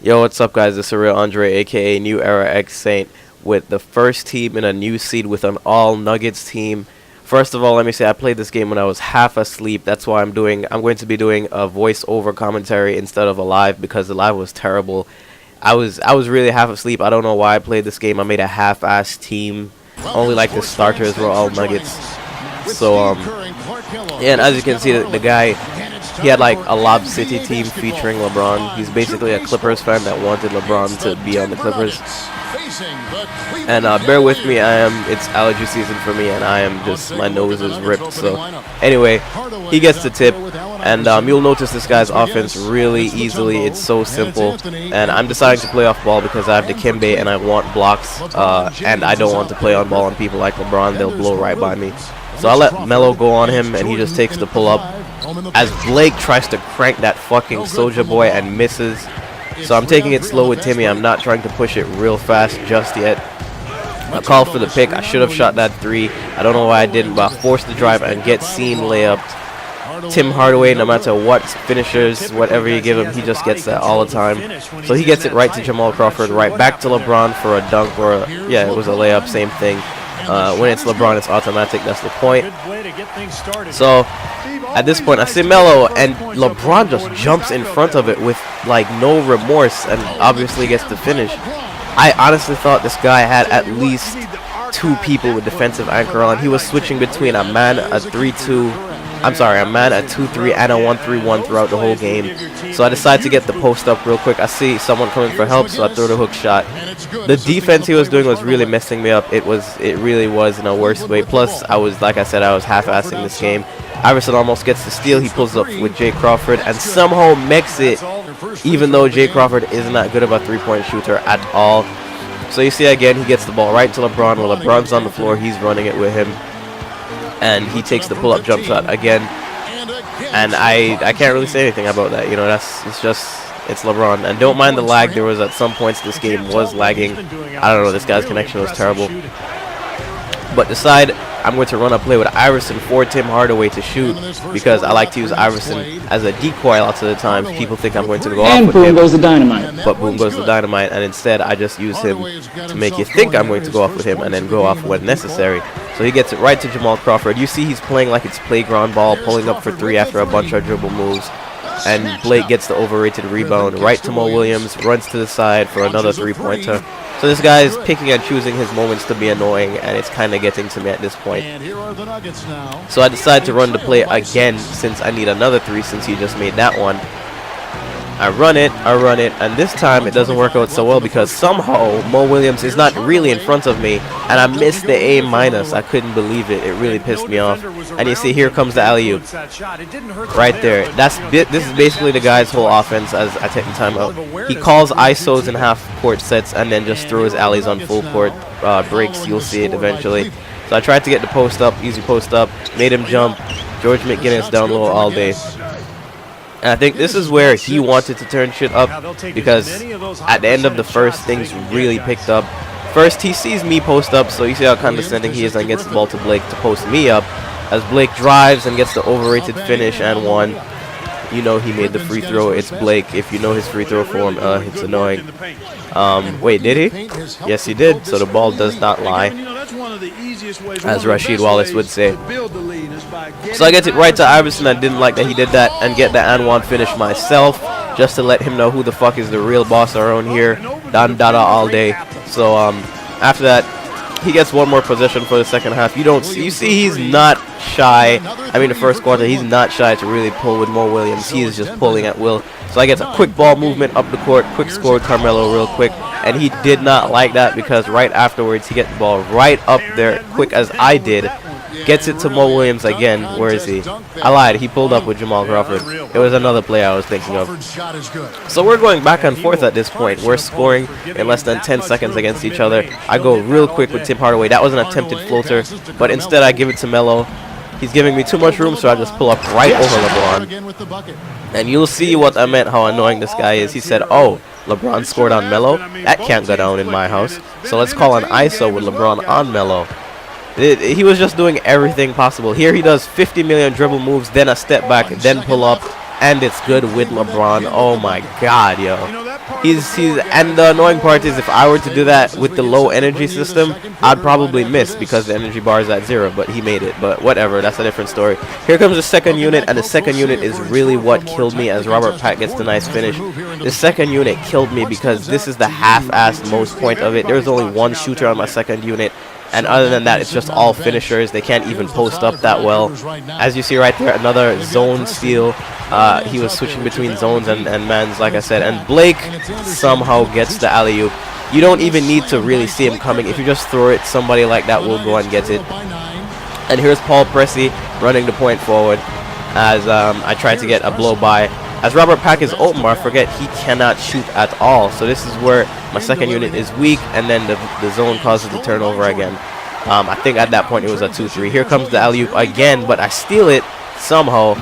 Yo, what's up, guys? TheSurrealAndre, aka New Era X Saint, with the first team in a new seed with an all Nuggets team. First of all, let me say I played this game when I was half asleep. That's why I'm going to be doing a voice-over commentary instead of a live, because the live was terrible. I was really half asleep. I don't know why I played this game. I made a half-ass team. Only like the starters were all Nuggets. So yeah, and as you can see, the guy, he had like a Lob City team featuring LeBron. He's basically a Clippers fan that wanted LeBron to be on the Clippers. And bear with me, it's allergy season for me, and my nose is ripped. So anyway, he gets the tip, and you'll notice this guy's offense really easily. It's so simple, and I'm deciding to play off ball because I have the Kimbe and I want blocks, and I don't want to play on ball on people like LeBron. They'll blow right by me. So I let Melo go on him, and he just takes the pull up as Blake tries to crank that fucking Soulja Boy and misses. So I'm taking it slow with Timmy. I'm not trying to push it real fast just yet. I called for the pick. I should have shot that three. I don't know why I didn't, but I forced the drive and get seen layup. Tim Hardaway, no matter what finishers, whatever you give him, he just gets that all the time. So he gets it right to Jamal Crawford, right back to LeBron for a dunk, or yeah, it was a layup, same thing. When it's LeBron, it's automatic. That's the point. So at this point, I see Melo, and LeBron just jumps in front of it with like no remorse, and obviously gets the finish. I honestly thought this guy had at least two people with defensive anchor on. He was switching between a man, a 3-2, a man, a 2-3, and a 1-3-1 throughout the whole game. So I decided to get the post up real quick. I see someone coming for help, so I throw the hook shot. The defense he was doing was really messing me up. It really was in a worse way. Plus, like I said, I was half-assing this game. Iverson almost gets the steal. He pulls up with Jay Crawford and somehow makes it, even though Jay Crawford is not good of a three-point shooter at all. So you see again, he gets the ball right to LeBron. While LeBron's on the floor, he's running it with him, and he takes the pull-up jump shot again. And I can't really say anything about that. You know, it's LeBron. And don't mind the lag. There was at some points this game was lagging. I don't know. This guy's connection was terrible. But decide I'm going to run a play with Iverson for Tim Hardaway to shoot, because I like to use Iverson as a decoy lots of the times. People think I'm going to go off with him. And boom goes the dynamite. But boom goes the dynamite, and instead I just use him to make you think I'm going to go off with him and then go off when necessary. So he gets it right to Jamal Crawford. You see he's playing like it's playground ball, pulling up for three after a bunch of dribble moves. And Blake gets the overrated rebound right to Mo Williams, runs to the side for another three-pointer. So this guy is picking and choosing his moments to be annoying, and it's kind of getting to me at this point. So I decide to run the play again, since I need another three, since he just made that one. I run it, and this time it doesn't work out so well, because somehow Mo Williams is not really in front of me, and I missed the A-. I couldn't believe it. It really pissed me off. And you see, here comes the alley-oop. Right there. This is basically the guy's whole offense as I take the time out. He calls ISOs in half-court sets and then just throws alleys on full-court breaks. You'll see it eventually. So I tried to get the post up, easy post up, made him jump. George McGinnis down low all day. And I think this is where he wanted to turn shit up, because at the end of the first, things really picked up. First, he sees me post up, so you see how condescending he is, and gets the ball to Blake to post me up. As Blake drives and gets the overrated finish and one. You know he made the free throw. It's Blake. If you know his free throw form, it's annoying. Wait, did he? Yes, he did. So the ball does not lie, as Rasheed Wallace would say. So I get it right to Iverson. I didn't like that he did that, and get the and one finish myself, just to let him know who the fuck is the real boss around here. Don Dada all day. So after that, he gets one more possession for the second half. You see he's not shy. I mean, the first quarter, he's not shy to really pull with Mo Williams. He is just pulling at will. So I get a quick ball movement up the court, quick score with Carmelo real quick, and he did not like that, because right afterwards he gets the ball right up there quick as I did. Gets it to Mo Williams again. Where is he? I lied. He pulled up with Jamal Crawford. It was another play I was thinking of. So we're going back and forth at this point. We're scoring in less than 10 seconds against each other. I go real quick with Tim Hardaway. That was an attempted floater, but instead I give it to Melo. He's giving me too much room, so I just pull up right over LeBron. And you'll see what I meant, how annoying this guy is. He said, oh, LeBron scored on Melo? That can't go down in my house. So let's call an ISO with LeBron on Melo. He was just doing everything possible. Here he does 50 million dribble moves, then a step back, then pull up, and it's good with LeBron. Oh my God, yo. He's and the annoying part is if I were to do that with the low energy system, I'd probably miss because the energy bar is at 0, but he made it. But whatever, that's a different story. Here comes the second unit, and the second unit is really what killed me as Robert Pack gets the nice finish. The second unit killed me because this is the half-assed most point of it. There's only one shooter on my second unit. And other than that, it's just all finishers. They can't even post up that well. As you see right there, another zone steal. He was switching between zones and mans, like I said. And Blake somehow gets the alley-oop. You don't even need to really see him coming. If you just throw it, somebody like that will go and get it. And here's Paul Pressey running the point forward as I try to get a blow by. As Robert Pack is open, I forget he cannot shoot at all. So this is where my second unit is weak, and then the zone causes the turnover again. I think at that point it was a 2-3. Here comes the alley-oop again, but I steal it somehow.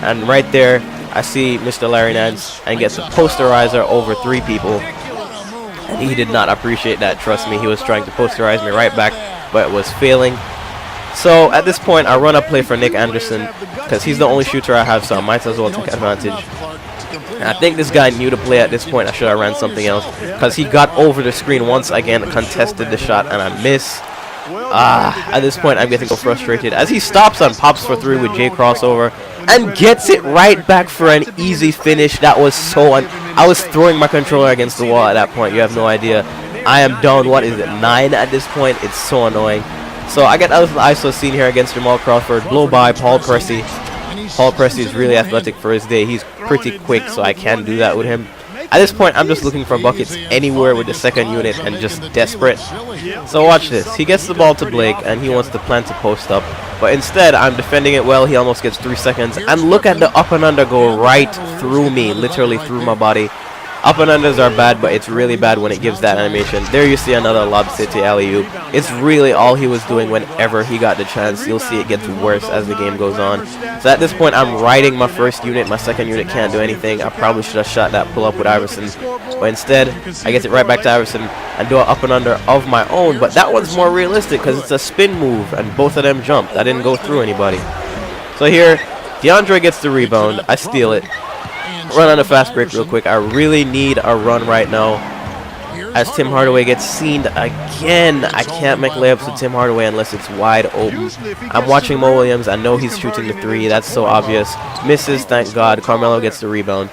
And right there, I see Mr. Larry Nance and gets a posterizer over 3 people. And he did not appreciate that, trust me. He was trying to posterize me right back, but it was failing. So at this point, I run a play for Nick Anderson because he's the only shooter I have, so I might as well take advantage. And I think this guy knew the play at this point. I should have ran something else because he got over the screen once again, contested the shot, and I miss. At this point, I'm getting so frustrated as he stops and pops for 3 with J crossover and gets it right back for an easy finish. That was so I was throwing my controller against the wall at that point. You have no idea. I am down, what is it, 9 at this point? It's so annoying. So I get out of the ISO scene here against Jamal Crawford. Blow by Paul Pressey. Paul Pressey is really athletic for his day. He's pretty quick, so I can't do that with him. At this point, I'm just looking for buckets anywhere with the second unit and just desperate. So watch this. He gets the ball to Blake, and he wants to plant to post up. But instead, I'm defending it well. He almost gets 3 seconds. And look at the up and under go right through me, literally through my body. Up and unders are bad, but it's really bad when it gives that animation. There you see another Lob City alley-oop. It's really all he was doing whenever he got the chance. You'll see it gets worse as the game goes on. So at this point, I'm riding my first unit. My second unit can't do anything. I probably should have shot that pull-up with Iverson. But instead, I get it right back to Iverson and do an up and under of my own. But that one's more realistic because it's a spin move, and both of them jumped. I didn't go through anybody. So here, DeAndre gets the rebound. I steal it. Run on a fast break real quick. I really need a run right now as Tim Hardaway gets seen again. I can't make layups with Tim Hardaway unless it's wide open. I'm watching Mo Williams. I know he's shooting the 3. That's so obvious. Misses, thank God. Carmelo gets the rebound.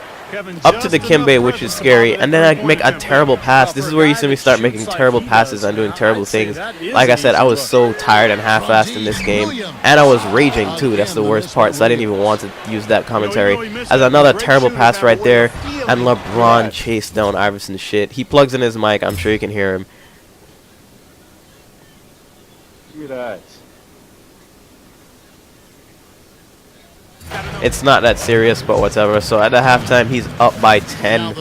Up to the Kimbe, which is scary, and then I make a terrible pass. This is where you see me start making terrible passes and doing terrible things. Like I said, I was so tired and half-assed in this game, and I was raging too. That's the worst part, so I didn't even want to use that commentary. As another terrible pass right there, and LeBron chased down Iverson's shit. He plugs in his mic. I'm sure you can hear him. It's not that serious, but whatever. So at the halftime, he's up by 10,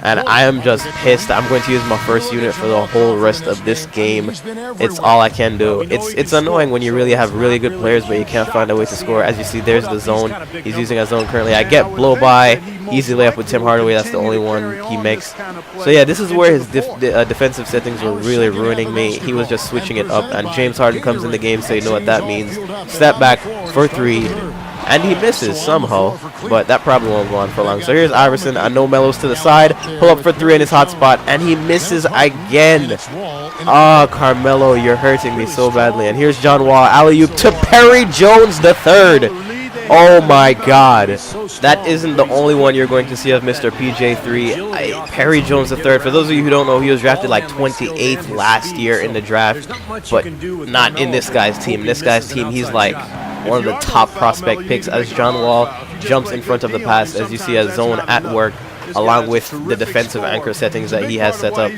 and I am just pissed. I'm going to use my first unit for the whole rest of this game. It's all I can do. It's annoying when you really have really good players, but you can't find a way to score. As you see, there's the zone. He's using a zone currently. I get blow by, easy layup with Tim Hardaway. That's the only one he makes. So yeah, this is where his defensive settings were really ruining me. He was just switching it up, and James Harden comes in the game, so you know what that means. Step back for 3. And he misses somehow, but that probably won't go on for long. So here's Iverson. I know Melo's to the side. Pull up for 3 in his hot spot, and he misses again. Oh, Carmelo, you're hurting me so badly. And here's John Wall. Alley-oop to Perry Jones the third. Oh, my God. That isn't the only one you're going to see of Mr. PJ3. Perry Jones the third. For those of you who don't know, he was drafted like 28th last year in the draft, but not in this guy's team. This guy's team, he's like one of the top prospect picks as John Wall jumps in front of the pass. As you see a zone at work along with the defensive anchor settings that he has set up.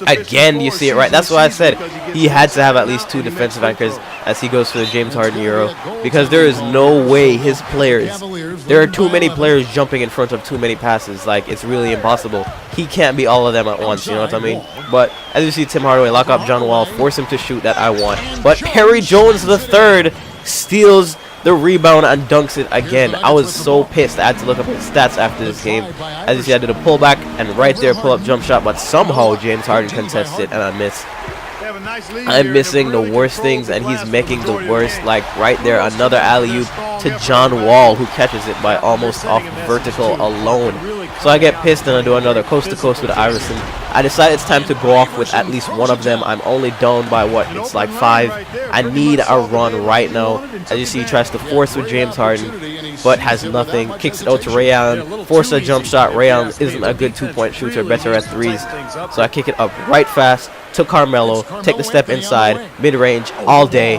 Again, you see it right. That's why I said he had to have at least 2 defensive anchors as he goes for the James Harden Euro, because there is no way his players, there are too many players jumping in front of too many passes. Like, it's really impossible. He can't be all of them at once, you know what I mean? But as you see Tim Hardaway lock up John Wall, force him to shoot that I want. But Perry Jones the third steals the rebound and dunks it again. I was so pissed. I had to look up his stats after this game. As you see, I did a pullback and right there pull-up jump shot, but somehow James Harden contested and I missed. I'm missing the worst things, and he's making the worst. Like right there, another alley-oop to John Wall, who catches it by almost off vertical alone. So I get pissed and I do another coast-to-coast with Iverson. I decide it's time to go off with at least one of them. I'm only down by what? It's like 5. I need a run right now. As you see, he tries to force with James Harden, but has nothing. Kicks it out to Ray Allen. Force a jump shot. Ray Allen isn't a good two-point shooter, better at threes. So I kick it up right fast to Carmelo. Take the step inside, mid-range, all day.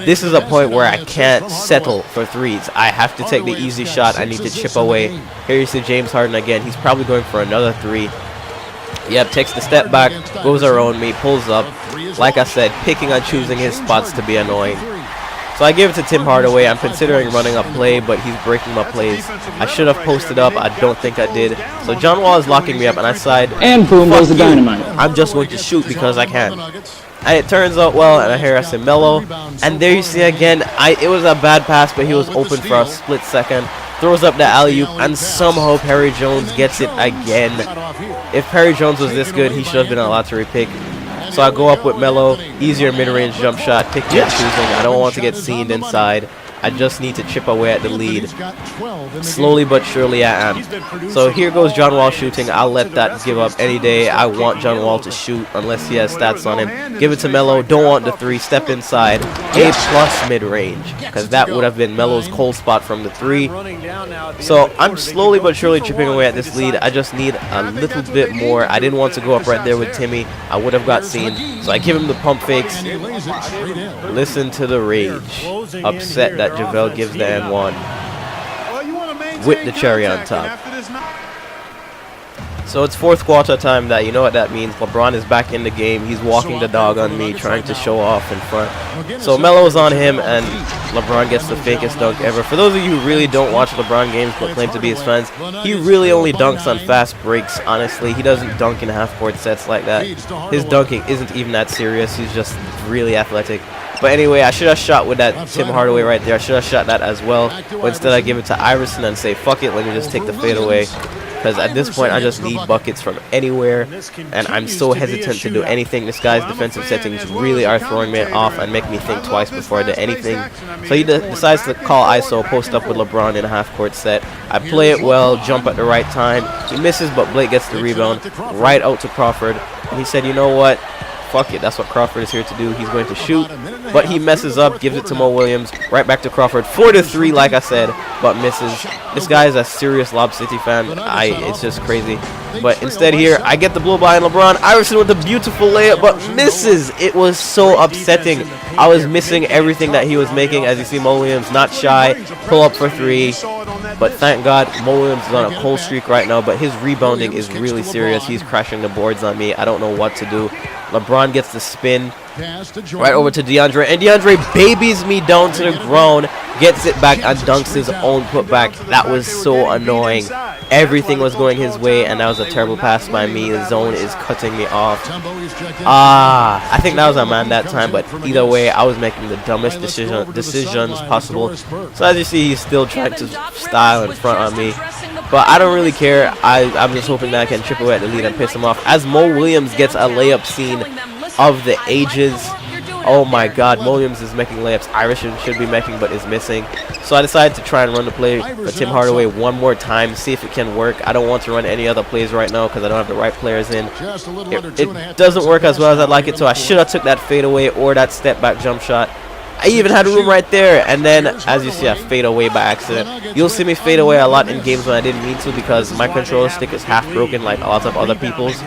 This is a point where I can't settle for threes. I have to take the easy shot. I need to chip away. Here you see James Harden again. He's probably going for another 3. Yep, takes the step back, goes around me, pulls up. Like I said, picking and choosing his spots to be annoying. So I give it to Tim Hardaway. I'm considering running a play, but he's breaking my plays. I should have posted up. I don't think I did. So John Wall is locking me up, and I decide, and boom goes the dynamite. I'm just going to shoot because I can. And it turns out well, and I hear I say Melo. And there you see again, it was a bad pass, but he was open for a split second. Throws up the alley-oop, and somehow Perry Jones gets it again. If Perry Jones was this good, he should have been a lottery pick. So I go up with Melo, easier mid-range jump shot, pick and choosing. I don't want to get seen inside. I just need to chip away at the lead. Slowly but surely I am. So here goes John Wall shooting. I'll let that give up any day. I want John Wall to shoot unless he has stats on him. Give it to Melo. Don't want the 3. Step inside. A+ mid-range. Because that would have been Melo's cold spot from the 3. So I'm slowly but surely chipping away at this lead. I just need a little bit more. I didn't want to go up right there with Timmy. I would have got seen. So I give him the pump fakes. Listen to the rage. Upset that JaVale gives the N1 with the cherry on top. So it's fourth quarter time. That you know what that means. LeBron is back in the game. He's walking the dog on me, trying to show off in front. So Melo's on him, and LeBron gets the fakest dunk ever. For those of you who really don't watch LeBron games but claim to be his fans, he really only dunks on fast breaks. Honestly, he doesn't dunk in half-court sets like that. His dunking isn't even that serious. He's just really athletic. But anyway, I should have shot with that Tim Hardaway right there. I should have shot that as well. But instead, I give it to Iverson and say, fuck it, let me just take the fadeaway. Because at this point, I just need buckets from anywhere. And I'm so hesitant to do anything. This guy's defensive settings really are throwing me off and make me think twice before I do anything. So he decides to call ISO, post up with LeBron in a half-court set. I play it well, jump at the right time. He misses, but Blake gets the rebound right out to Crawford. And he said, you know what? Fuck it, that's what Crawford is here to do. He's going to shoot, but he messes up, gives it to Mo Williams, right back to Crawford for the 3, like I said, but misses. This guy is a serious Lob City fan. It's just crazy. But instead here, I get the blow by on LeBron. Iverson with a beautiful layup, but misses. It was so upsetting. I was missing everything that he was making. As you see, Mo Williams not shy, pull up for 3. But thank God, Mo Williams is on a cold streak right now, but his rebounding is really serious. He's crashing the boards on me. I don't know what to do. LeBron gets the spin right over to DeAndre, and DeAndre babies me down to the ground, gets it back, and dunks his own putback. That was so annoying. Everything was going his way, and that was a terrible pass by me. The zone is cutting me off. I think that was a man that time, but either way, I was making the dumbest decisions possible. So as you see, he's still trying to style in front of me. But I don't really care. I'm just hoping that I can chip away at the lead and piss him off. As Mo Williams gets a layup scene of the ages. Oh my God, Mo Williams is making layups Iverson should be making but is missing. So I decided to try and run the play for Tim Hardaway one more time, see if it can work. I don't want to run any other plays right now because I don't have the right players in. It doesn't work as well as I'd like it, so I should have took that fadeaway or that step back jump shot. I even had room right there, and then as you see, I fade away by accident. You'll see me fade away a lot in games when I didn't mean to because my controller stick is half broken like a lot of other people's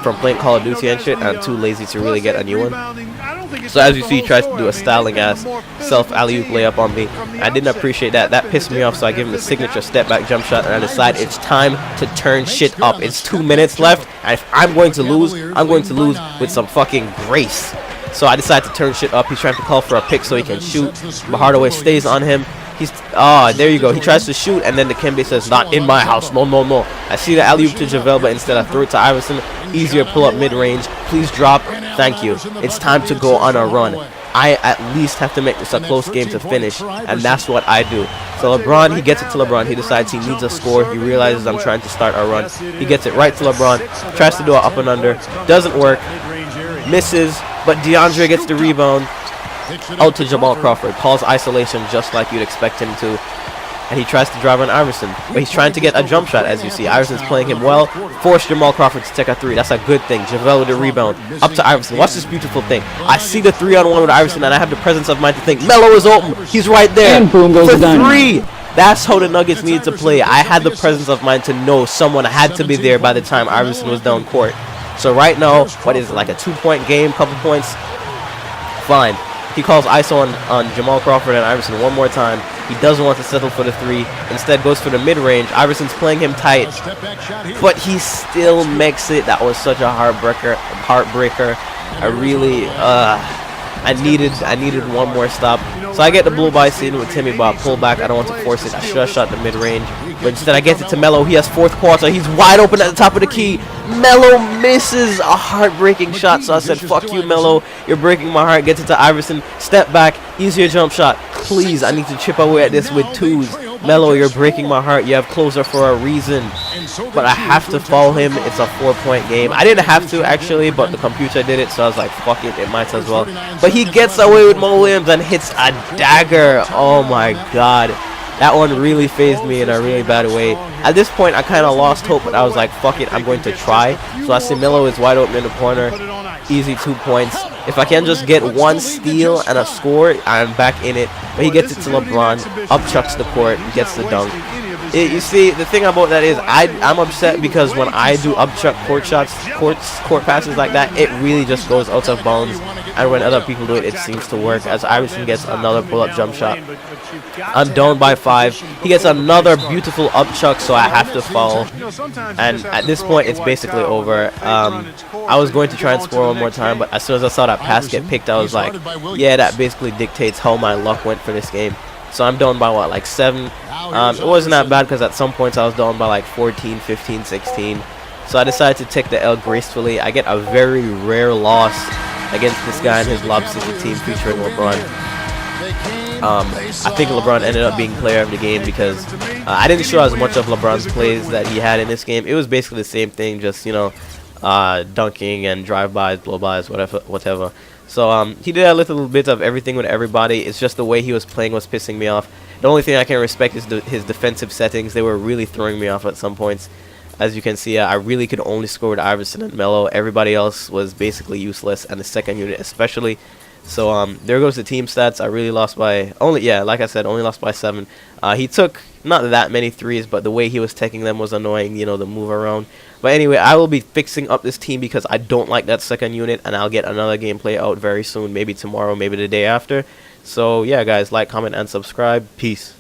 from playing Call of Duty and shit, and I'm too lazy to really get a new one. So as you see, he tries to do a styling ass self alley-oop layup on me. I didn't appreciate that. That pissed me off, so I give him the signature step back jump shot, and I decide it's time to turn shit up. It's 2 minutes left, and if I'm going to lose, I'm going to lose with some fucking grace. So I decide to turn shit up. He's trying to call for a pick so he can shoot. But Hardaway stays on him. There you go. He tries to shoot, and then the Dikembe says, not in my house. No, no, no. I see the alley-oop to JaVale, but instead I throw it to Iverson. Easier pull-up mid-range. Please drop. Thank you. It's time to go on a run. I at least have to make this a close game to finish, and that's what I do. So LeBron, he gets it to LeBron. He decides he needs a score. He realizes I'm trying to start a run. He gets it right to LeBron. Tries to do an up and under. Doesn't work. misses, but DeAndre gets the rebound. Out to Jamal Crawford, calls isolation just like you'd expect him to. And he tries to drive on Iverson, but he's trying to get a jump shot, as you see. Iverson's playing him well. Force Jamal Crawford to take a 3. That's a good thing. JaVale with the rebound. Up to Iverson. Watch this beautiful thing. I see the 3-on-1 with Iverson, and I have the presence of mind to think, Melo is open. He's right there. And boom goes for the dynamite. 3. That's how the Nuggets needed to play. I had the presence of mind to know someone had to be there by the time Iverson was down court. So right now, what is it, like a 2-point game, couple points? Fine. He calls ISO on Jamal Crawford and Iverson one more time. He doesn't want to settle for the 3. Instead goes for the mid-range. Iverson's playing him tight, but he still makes it. That was such a heartbreaker. I really, I needed one more stop. So I get the blow by scene with Timmy Bob. Pull back. I don't want to force it. I should have shot the mid-range, but instead I get it to Melo. He has fourth quarter. He's wide open at the top of the key. Melo misses a heartbreaking shot. So I said, fuck you, Melo. You're breaking my heart. Gets it to Iverson. Step back. Use your jump shot. Please, I need to chip away at this with 2s. Melo, you're breaking my heart. You have closer for a reason. But I have to foul him. It's a 4-point game. I didn't have to, actually, but the computer did it. So I was like, fuck it. It might as well. But he gets away with Mo Williams and hits a dagger. Oh, my God. That one really phased me in a really bad way. At this point, I kind of lost hope, but I was like, fuck it, I'm going to try. So I see Melo is wide open in the corner. Easy 2 points. If I can just get one steal and a score, I'm back in it. But he gets it to LeBron, up chucks the court, gets the dunk. You see, the thing about that is I'm upset because when I do up chuck court shots, court passes like that, it really just goes out of bounds. And when other people do it, it seems to work. As Iverson gets another pull-up jump shot. I'm down by 5. He gets another beautiful up chuck, so I have to foul. And at this point, it's basically over. I was going to try and score one more time, but as soon as I saw that pass get picked, I was like, yeah, that basically dictates how my luck went for this game. So I'm down by, what, like 7? It wasn't that bad because at some points I was down by like 14, 15, 16. So I decided to take the L gracefully. I get a very rare loss against this guy and his Lob City team featuring LeBron. I think LeBron ended up being player of the game because I didn't show as much of LeBron's plays that he had in this game. It was basically the same thing, just, you know, dunking and drive-bys, blow-bys, whatever. So he did a little bit of everything with everybody. It's just the way he was playing was pissing me off. The only thing I can respect is his defensive settings. They were really throwing me off at some points. As you can see, I really could only score with Iverson and Melo. Everybody else was basically useless, and the second unit especially. So there goes the team stats. I really lost by like I said, only lost by 7. He took not that many 3s, but the way he was taking them was annoying, you know, the move around. But anyway, I will be fixing up this team because I don't like that second unit, and I'll get another gameplay out very soon, maybe tomorrow, maybe the day after. So yeah, guys, like, comment, and subscribe. Peace.